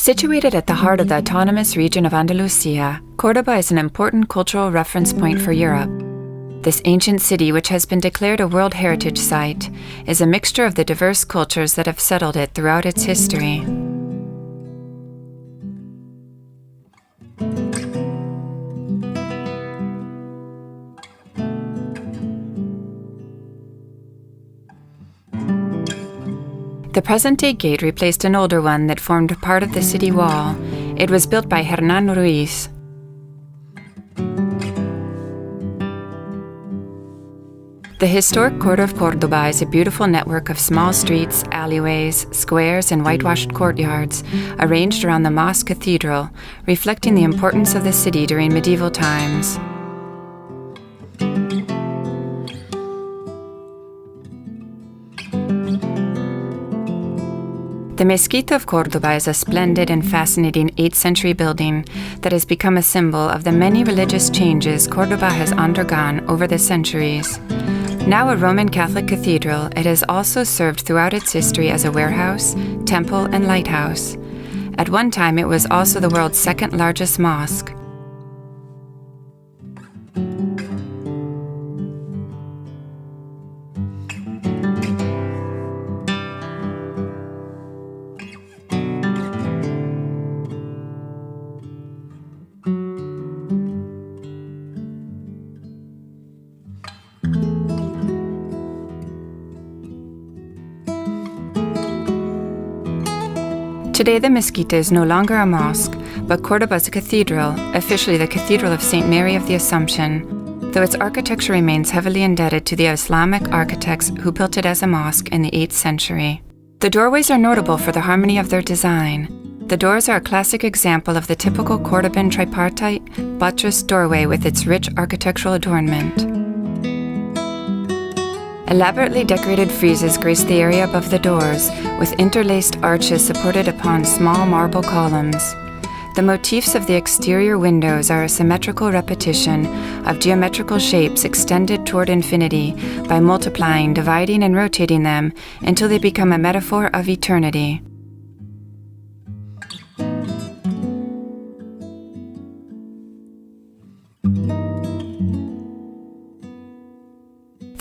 Situated at the heart of the autonomous region of Andalusia, Córdoba is an important cultural reference point for Europe. This ancient city, which has been declared a World Heritage Site, is a mixture of the diverse cultures that have settled it throughout its history. The present-day gate replaced an older one that formed part of the city wall. It was built by Hernán Ruiz. The historic court of Córdoba is a beautiful network of small streets, alleyways, squares, and whitewashed courtyards arranged around the mosque cathedral, reflecting the importance of the city during medieval times. The Mezquita of Córdoba is a splendid and fascinating 8th century building that has become a symbol of the many religious changes Córdoba has undergone over the centuries. Now a Roman Catholic cathedral, it has also served throughout its history as a warehouse, temple, and lighthouse. At one time, it was also the world's second largest mosque. Today the Mezquita is no longer a mosque, but Córdoba's a cathedral, officially the Cathedral of St. Mary of the Assumption, though its architecture remains heavily indebted to the Islamic architects who built it as a mosque in the 8th century. The doorways are notable for the harmony of their design. The doors are a classic example of the typical Cordoban tripartite, buttressed doorway with its rich architectural adornment. Elaborately decorated friezes grace the area above the doors, with interlaced arches supported upon small marble columns. The motifs of the exterior windows are a symmetrical repetition of geometrical shapes extended toward infinity by multiplying, dividing, and rotating them until they become a metaphor of eternity.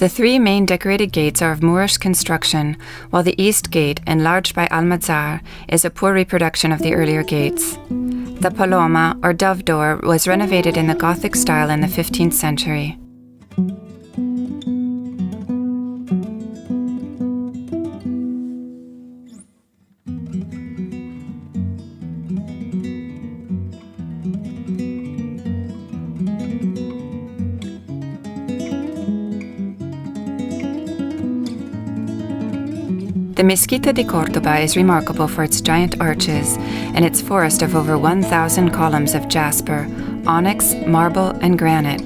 The three main decorated gates are of Moorish construction, while the east gate, enlarged by Almanzar, is a poor reproduction of the earlier gates. The Paloma, or dove door, was renovated in the Gothic style in the 15th century. The Mezquita de Córdoba is remarkable for its giant arches and its forest of over 1,000 columns of jasper, onyx, marble, and granite.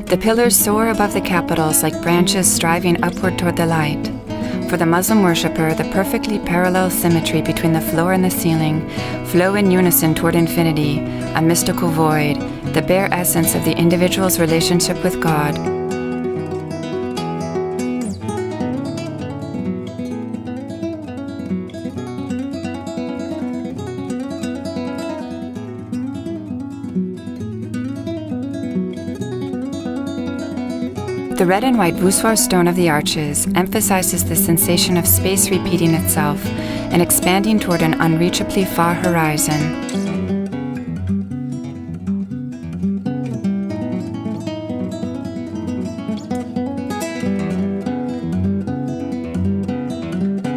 The pillars soar above the capitals like branches striving upward toward the light. For the Muslim worshipper, the perfectly parallel symmetry between the floor and the ceiling flow in unison toward infinity, a mystical void, the bare essence of the individual's relationship with God. The red and white voussoir stone of the arches emphasizes the sensation of space repeating itself and expanding toward an unreachably far horizon.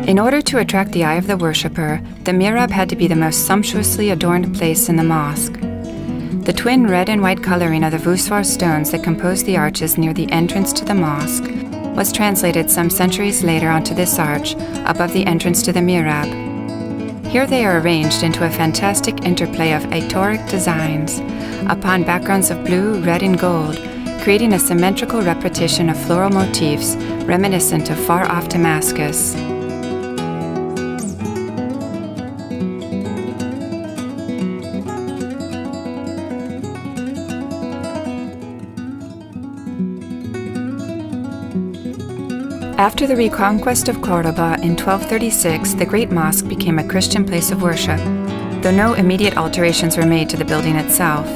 In order to attract the eye of the worshipper, the mihrab had to be the most sumptuously adorned place in the mosque. The twin red and white coloring of the voussoir stones that compose the arches near the entrance to the mosque was translated some centuries later onto this arch above the entrance to the mihrab. Here they are arranged into a fantastic interplay of Aetoric designs upon backgrounds of blue, red, and gold, creating a symmetrical repetition of floral motifs reminiscent of far-off Damascus. After the reconquest of Córdoba in 1236, the Great Mosque became a Christian place of worship, though no immediate alterations were made to the building itself.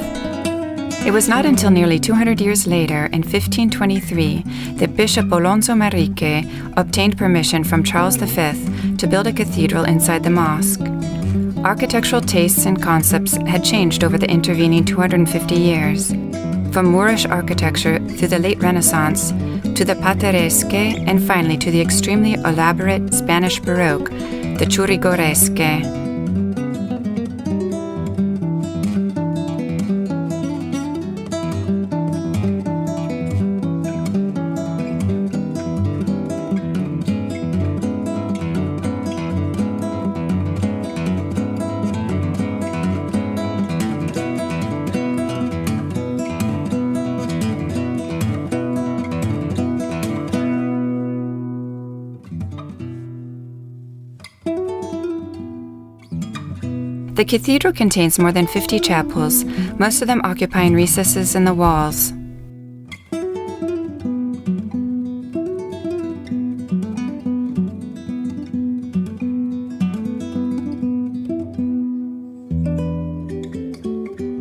It was not until nearly 200 years later, in 1523, that Bishop Alonso Manrique obtained permission from Charles V to build a cathedral inside the mosque. Architectural tastes and concepts had changed over the intervening 250 years, from Moorish architecture through the late Renaissance to the Plateresque and finally to the extremely elaborate Spanish Baroque, the Churrigoresque. The cathedral contains more than 50 chapels, most of them occupying recesses in the walls.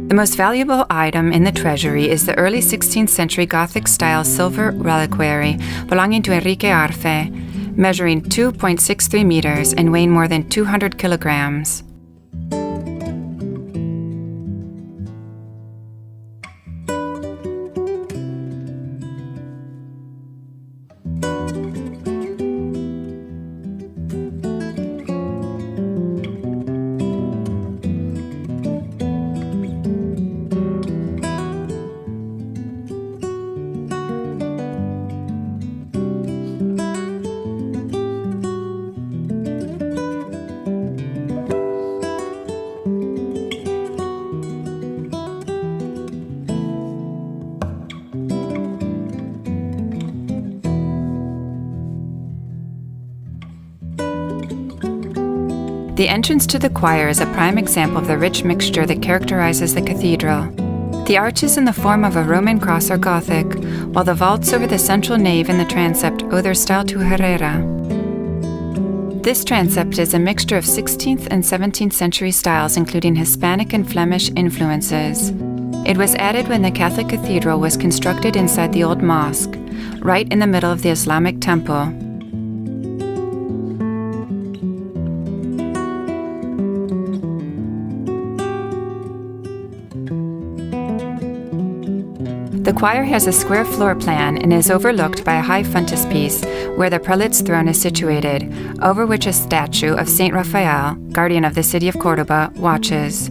The most valuable item in the treasury is the early 16th century Gothic-style silver reliquary belonging to Enrique Arfe, measuring 2.63 meters and weighing more than 200 kilograms. The entrance to the choir is a prime example of the rich mixture that characterizes the cathedral. The arch is in the form of a Roman cross or Gothic, while the vaults over the central nave and the transept owe their style to Herrera. This transept is a mixture of 16th and 17th century styles, including Hispanic and Flemish influences. It was added when the Catholic cathedral was constructed inside the old mosque, right in the middle of the Islamic temple. The choir has a square floor plan and is overlooked by a high frontispiece where the prelate's throne is situated, over which a statue of Saint Raphael, guardian of the city of Córdoba, watches.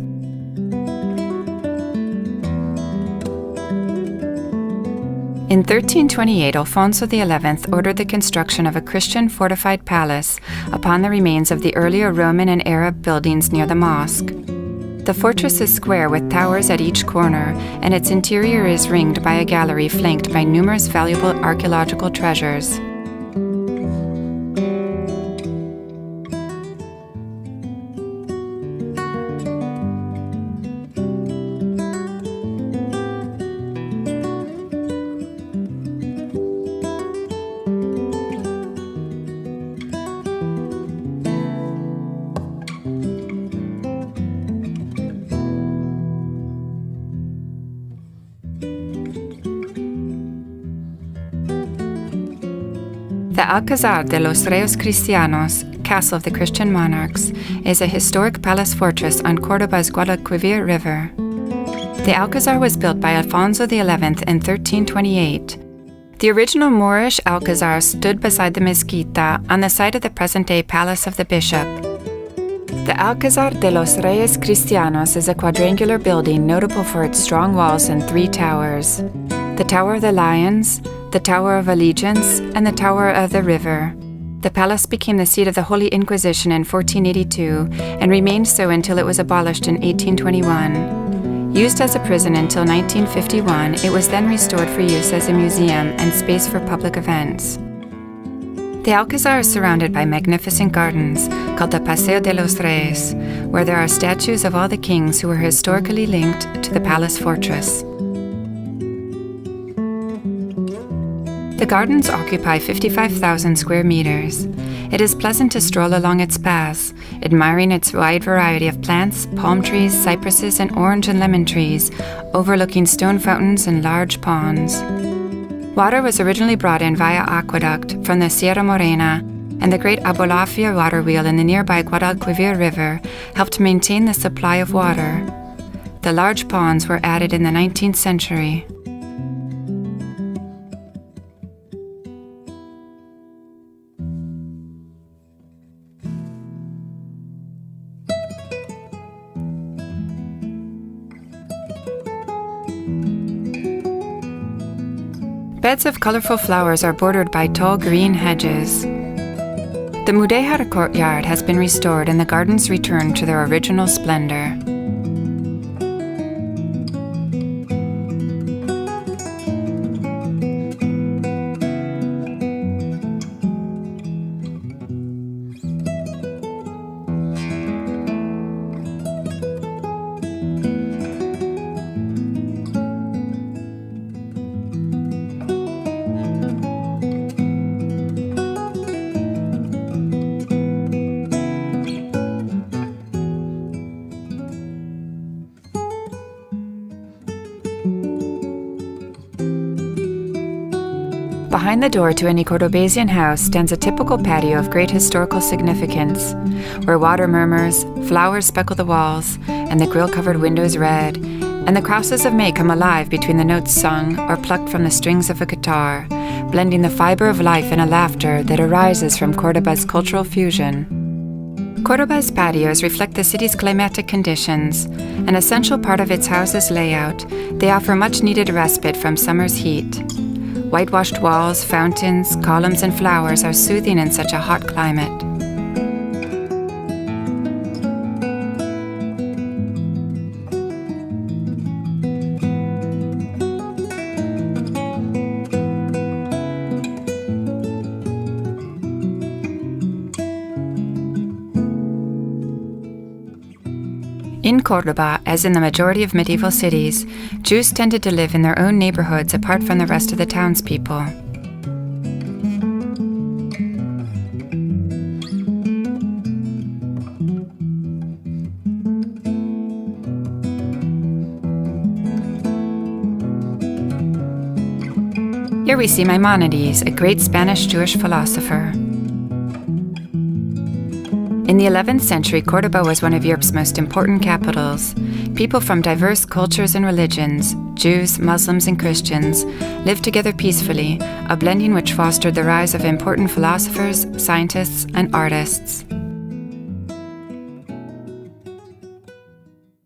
In 1328, Alfonso XI ordered the construction of a Christian fortified palace upon the remains of the earlier Roman and Arab buildings near the mosque. The fortress is square with towers at each corner, and its interior is ringed by a gallery flanked by numerous valuable archaeological treasures. The Alcázar de los Reyes Cristianos, Castle of the Christian Monarchs, is a historic palace fortress on Córdoba's Guadalquivir River. The Alcázar was built by Alfonso XI in 1328. The original Moorish Alcázar stood beside the Mezquita on the site of the present-day Palace of the Bishop. The Alcázar de los Reyes Cristianos is a quadrangular building notable for its strong walls and 3 towers: the Tower of the Lions, the Tower of Allegiance, and the Tower of the River. The palace became the seat of the Holy Inquisition in 1482 and remained so until it was abolished in 1821. Used as a prison until 1951, it was then restored for use as a museum and space for public events. The Alcázar is surrounded by magnificent gardens called the Paseo de los Reyes, where there are statues of all the kings who were historically linked to the palace fortress. The gardens occupy 55,000 square meters. It is pleasant to stroll along its paths, admiring its wide variety of plants, palm trees, cypresses, and orange and lemon trees, overlooking stone fountains and large ponds. Water was originally brought in via aqueduct from the Sierra Morena, and the great Abolafia water wheel in the nearby Guadalquivir River helped maintain the supply of water. The large ponds were added in the 19th century. Beds of colorful flowers are bordered by tall green hedges. The Mudéjar courtyard has been restored and the gardens returned to their original splendor. Behind the door to any Cordobesian house stands a typical patio of great historical significance, where water murmurs, flowers speckle the walls, and the grill-covered windows red, and the crosses of May come alive between the notes sung or plucked from the strings of a guitar, blending the fiber of life in a laughter that arises from Córdoba's cultural fusion. Córdoba's patios reflect the city's climatic conditions. An essential part of its house's layout, they offer much-needed respite from summer's heat. Whitewashed walls, fountains, columns, and flowers are soothing in such a hot climate. In Córdoba, as in the majority of medieval cities, Jews tended to live in their own neighborhoods apart from the rest of the townspeople. Here we see Maimonides, a great Spanish Jewish philosopher. In the 11th century, Córdoba was one of Europe's most important capitals. People from diverse cultures and religions, Jews, Muslims, and Christians, lived together peacefully, a blending which fostered the rise of important philosophers, scientists, and artists.